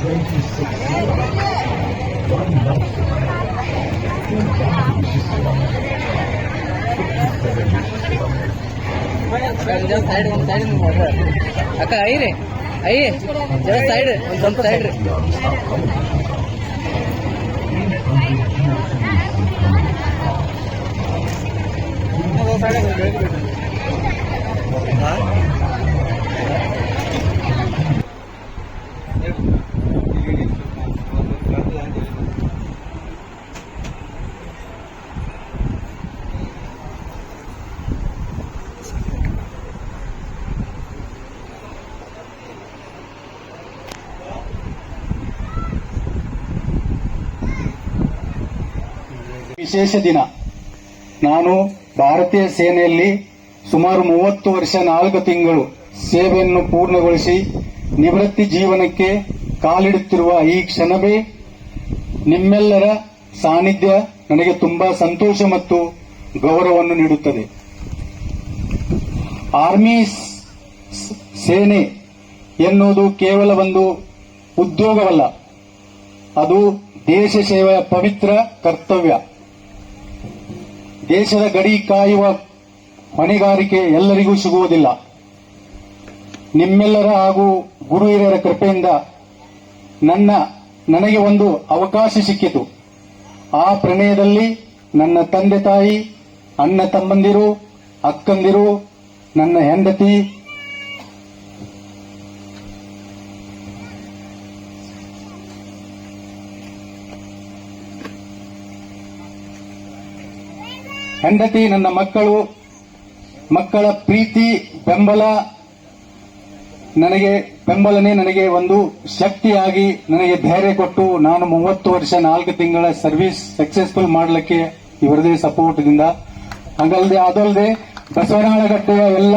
Side ಒಂದು side ಅಕ್ಕ ಐರಿ I ಜರ ಸೈಡ್ ಒಂದು ಸ್ವಲ್ಪ ಸೈಡ್ ರೀ ವಿಶೇಷ ದಿನ. ನಾನು ಭಾರತೀಯ ಸೇನೆಯಲ್ಲಿ ಸುಮಾರು 30 ವರ್ಷ 4 ತಿಂಗಳು ಸೇವೆಯನ್ನು ಪೂರ್ಣಗೊಳಿಸಿ ನಿವೃತ್ತಿ ಜೀವನಕ್ಕೆ ಕಾಲಿಡುತ್ತಿರುವ ಈ ಕ್ಷಣವೇ ನಿಮ್ಮೆಲ್ಲರ ಸಾನ್ನಿಧ್ಯ ನನಗೆ ತುಂಬಾ ಸಂತೋಷ ಮತ್ತು ಗೌರವವನ್ನು ನೀಡುತ್ತದೆ. ಆರ್ಮಿ ಸೇನೆ ಎನ್ನುವುದು ಕೇವಲ ಒಂದು ಉದ್ಯೋಗವಲ್ಲ, ಅದು ದೇಶ ಸೇವೆಯ ಪವಿತ್ರ ಕರ್ತವ್ಯ. ದೇಶದ ಗಡಿ ಕಾಯುವ ಹೊಣೆಗಾರಿಕೆ ಎಲ್ಲರಿಗೂ ಸಿಗುವುದಿಲ್ಲ. ನಿಮ್ಮೆಲ್ಲರ ಹಾಗೂ ಗುರು ಹಿರಿಯರ ಕೃಪೆಯಿಂದ ನನಗೆ ಒಂದು ಅವಕಾಶ ಸಿಕ್ಕಿತು. ಆ ಪ್ರಣಯದಲ್ಲಿ ನನ್ನ ತಂದೆ ತಾಯಿ, ಅಣ್ಣ ತಮ್ಮಂದಿರು, ಅಕ್ಕಂದಿರು, ನನ್ನ ಹೆಂಡತಿ, ನನ್ನ ಮಕ್ಕಳ ಪ್ರೀತಿ ಬೆಂಬಲನೆ ನನಗೆ ಒಂದು ಶಕ್ತಿಯಾಗಿ ನನಗೆ ಧೈರ್ಯ ಕೊಟ್ಟು ನಾನು 30 ವರ್ಷ 4 ತಿಂಗಳ ಸರ್ವಿಸ್ ಸಕ್ಸೆಸ್ಫುಲ್ ಮಾಡಲಿಕ್ಕೆ ಇವರದೇ ಸಪೋರ್ಟ್ದಿಂದ. ಅದಲ್ಲದೆ ಬಸವನಗಟ್ಟೆಯ ಎಲ್ಲ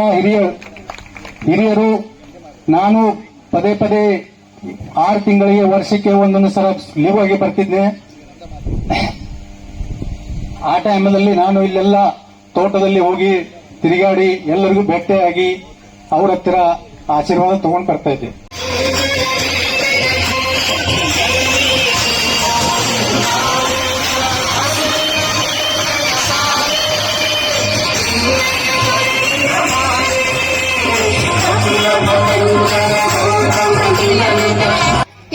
ಹಿರಿಯರು, ನಾನು ಪದೇ 6 ತಿಂಗಳಿಗೆ ವರ್ಷಕ್ಕೆ ಒಂದೊಂದು ಸಲ ಲೀವ್ ಆಗಿ ಬರ್ತಿದ್ದೆ. ಆ ಟೈಮಲ್ಲಿ ನಾನು ಇಲ್ಲೆಲ್ಲ ತೋಟದಲ್ಲಿ ಹೋಗಿ ತಿರುಗಾಡಿ ಎಲ್ಲರಿಗೂ ಭೇಟಿಯಾಗಿ ಅವ್ರ ಹತ್ತಿರ ಆಶೀರ್ವಾದ ತಗೊಂಡು ಬರ್ತಾ ಇದ್ದೆ.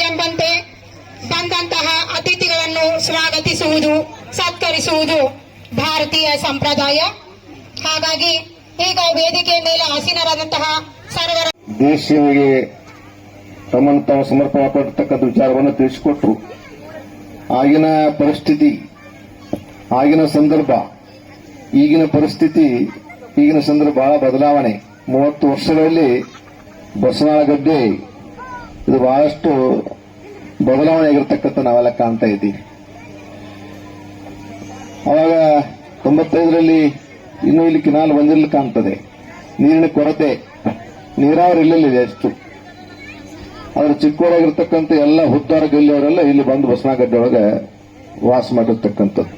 ಎಂಬಂತೆ ಬಂದಂತಹ ಅತಿಥಿಗಳನ್ನು ಸ್ವಾಗತಿಸುವುದು, ಸತ್ಕರಿಸುವುದು ಭಾರತೀಯ ಸಂಪ್ರದಾಯ. ಹಾಗಾಗಿ ಈಗ ವೇದಿಕೆ ಮೇಲೆ ಆಸೀನರಾದಂತಹ ಸರ್ವರ ದೇಶಕ್ಕೆ ತಮ್ಮನ್ನು ತಾವು ಸಮರ್ಪಣೆ ಪಡತಕ್ಕಂಥ ವಿಚಾರವನ್ನು ತಿಳಿಸಿಕೊಟ್ರು. ಆಗಿನ ಪರಿಸ್ಥಿತಿ, ಆಗಿನ ಸಂದರ್ಭ, ಈಗಿನ ಪರಿಸ್ಥಿತಿ, ಈಗಿನ ಸಂದರ್ಭ ಬಹಳ ಬದಲಾವಣೆ. 30 ವರ್ಷಗಳಲ್ಲಿ ಬಸವನಗಡ್ಡೆ ಇದು ಬಹಳಷ್ಟು ಬದಲಾವಣೆ ಆಗಿರ್ತಕ್ಕಂಥ ನಾವೆಲ್ಲ ಕಾಣ್ತಾ ಇದ್ದೀವಿ. ಅವಾಗ 95ರಲ್ಲಿ ಇನ್ನೂ ಇಲ್ಲಿ ಕಿನಾಲ್ ಬಂದಿರಲು ಕಾಣ್ತದೆ. ನೀರಿನ ಕೊರತೆ, ನೀರಾವರಿ ಇಲ್ಲಲ್ಲಿದೆ ಅಷ್ಟು. ಅದರ ಚಿಕ್ಕವರಾಗಿರ್ತಕ್ಕಂಥ ಎಲ್ಲ ಹುದ್ದಾರ ಗಲ್ಲಿಯವರೆಲ್ಲ ಇಲ್ಲಿ ಬಂದು ಬಸವನಗಡ್ಡೆ ಒಳಗೆ ವಾಸ ಮಾಡಿರ್ತಕ್ಕಂಥದ್ದು.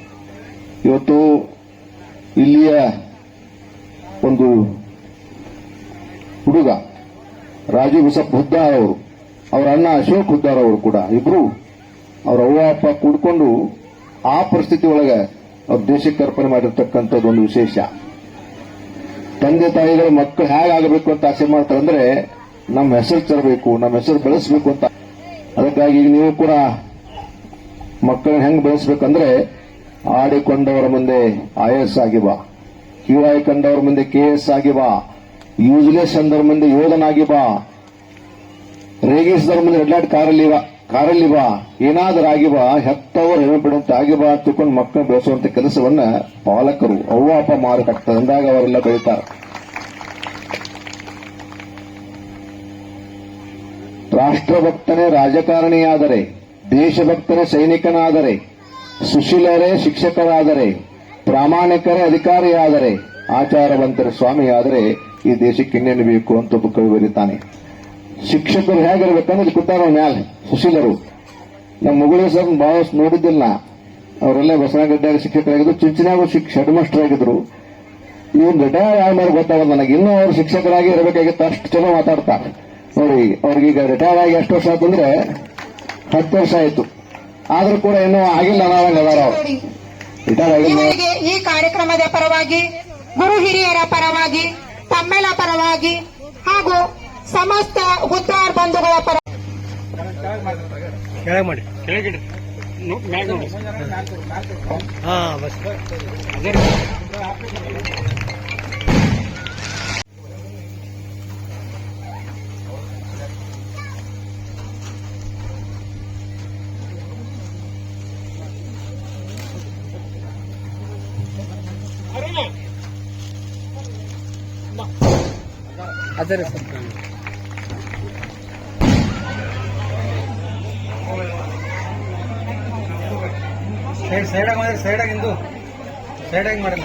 ಇವತ್ತು ಇಲ್ಲಿಯ ಒಂದು ಹುಡುಗ ರಾಜೀವ್ ಬಸಪ್ಪ ಹುದ್ದಾರ್ ಅವರು, ಅವರ ಅಣ್ಣ ಅಶೋಕ್ ಹುದ್ದಾರ್ ಅವರು ಕೂಡ ಇಬ್ರು ಅವರ ಅವ್ವ ಅಪ್ಪ ಕೂಡ್ಕೊಂಡು ಆ ಪರಿಸ್ಥಿತಿ ಒಳಗೆ ಅವ್ರ ದೇಶಕ್ಕೆ ಅರ್ಪಣೆ ಮಾಡಿರ್ತಕ್ಕಂಥದ್ದು ಒಂದು ವಿಶೇಷ. ತಂದೆ ತಾಯಿಗಳು ಮಕ್ಕಳು ಹೇಗಾಗಬೇಕು ಅಂತ ಆಸೆ ಮಾಡ್ತಾರೆ ಅಂದ್ರೆ ನಮ್ಮ ಹೆಸರು ತರಬೇಕು, ನಮ್ಮ ಹೆಸರು ಬೆಳೆಸಬೇಕು ಅಂತ. ಅದಕ್ಕಾಗಿ ನೀವು ಕೂಡ ಮಕ್ಕಳನ್ನ ಹೆಂಗ್ ಬೆಳೆಸಬೇಕಂದ್ರೆ ಆಡಿಕೊಂಡವರ ಮುಂದೆ IAS ಆಗಿ ಬಾ, QI ಕಂಡವರ ಮುಂದೆ KS ಆಗಿ ಬಾ, ಯೂಸ್ಲೆಸ್ ಅಂದವರ ಮುಂದೆ ಯೋಧನಾಗಿ ಬಾ, ರೇಗಿಸಿದವರ ಮುಂದೆ ರೆಡ್ ಕಾರಲ್ಲಿ ಬಾ, ಏನಾದರೂ ಆಗಿ ಬಾ, ಹೆತ್ತವರು ಹೆಣ್ಣು ಬಿಡುವಂತೆ ಆಗಿ ಬಾ ತಿಳ್ಕೊಂಡು ಮಕ್ಕಳು ಬೆಳೆಸುವಂತ ಕೆಲಸವನ್ನ ಪಾಲಕರು ಅವ್ವ ಅಪ್ಪ ಮಾಡಬೇಕಾಗ್ತದೆ. ಅಂದಾಗ ಅವರೆಲ್ಲ ಬೆಳೀತಾರೆ. ರಾಷ್ಟ್ರಭಕ್ತನೇ ರಾಜಕಾರಣಿಯಾದರೆ, ದೇಶಭಕ್ತನೇ ಸೈನಿಕನಾದರೆ, ಸುಶೀಲರೇ ಶಿಕ್ಷಕರಾದರೆ, ಪ್ರಾಮಾಣಿಕರೇ ಅಧಿಕಾರಿಯಾದರೆ, ಆಚಾರವಂತರ ಸ್ವಾಮಿಯಾದರೆ ಈ ದೇಶಕ್ಕೆ ಇನ್ನೇನು ಬೇಕು ಅಂತ ಒಬ್ಬ ಕವಿ ಬರೀತಾನೆ. ಶಿಕ್ಷಕರು ಹೇಗಿರ್ಬೇಕಂದ್ರೆ ಇಲ್ಲಿ ಕೂತಾರ ಮ್ಯಾಲ ಸುಶೀಲರು. ನಮ್ಮ ಮುಗುಳಿ ಸರ್ ಬಹಳಷ್ಟು ನೋಡಿದ್ದಿಲ್ಲ. ಅವರೆಲ್ಲ ಬಸವನಗಡ್ಡೆಯಾಗ ಶಿಕ್ಷಕರಾಗಿದ್ರು, ಚಿಂಚನ್ಯಾಗೂ ಹೆಡ್ ಮಾಸ್ಟರ್ ಆಗಿದ್ರು. ಇವ್ರು ರಿಟೈರ್ ಆದ್ಮೇಲೆ ಗೊತ್ತಾಗಲ್ಲ ನನಗೆ. ಇನ್ನೂ ಅವರು ಶಿಕ್ಷಕರಾಗಿ ಇರಬೇಕಾಗಿತ್ತು, ಅಷ್ಟು ಚಲೋ ಮಾತಾಡ್ತಾರೆ ನೋಡಿ. ಅವ್ರಿಗೀಗ ರಿಟೈರ್ ಆಗಿ ಎಷ್ಟು ವರ್ಷ ಆತಂದ್ರೆ 10 ವರ್ಷ ಆಯ್ತು, ಆದ್ರೂ ಕೂಡ ಇನ್ನೂ ಆಗಿಲ್ಲ ಅನ್ನೋಂಗ ಅದಾರ ಅವ್ರು. ರಿಟೈರ್ ಆಗಿಲ್ಲ. ಇವರಿಗೆ ಈ ಕಾರ್ಯಕ್ರಮದ ಪರವಾಗಿ, ಗುರು ಹಿರಿಯರ ಪರವಾಗಿ, ತಮ್ಮೆಲ್ಲ ಪರವಾಗಿ ಹಾಗೂ ಸಮಸ್ತ ಉದ್ದಾರ ಬಂಧುಗಳ ಪರ ಕೆಳಗೆ ಮಾಡಿ, ಕೆಳಗಿಡ್ರಿ, ಮ್ಯಾಗ ನೋಡಿ. ಹಾ ಬಸ್ ಅದರ ಸೈಡಾಗಿ ಮಾಡಿ, ಸೈಡಾಗಿ ಮಾಡಿ,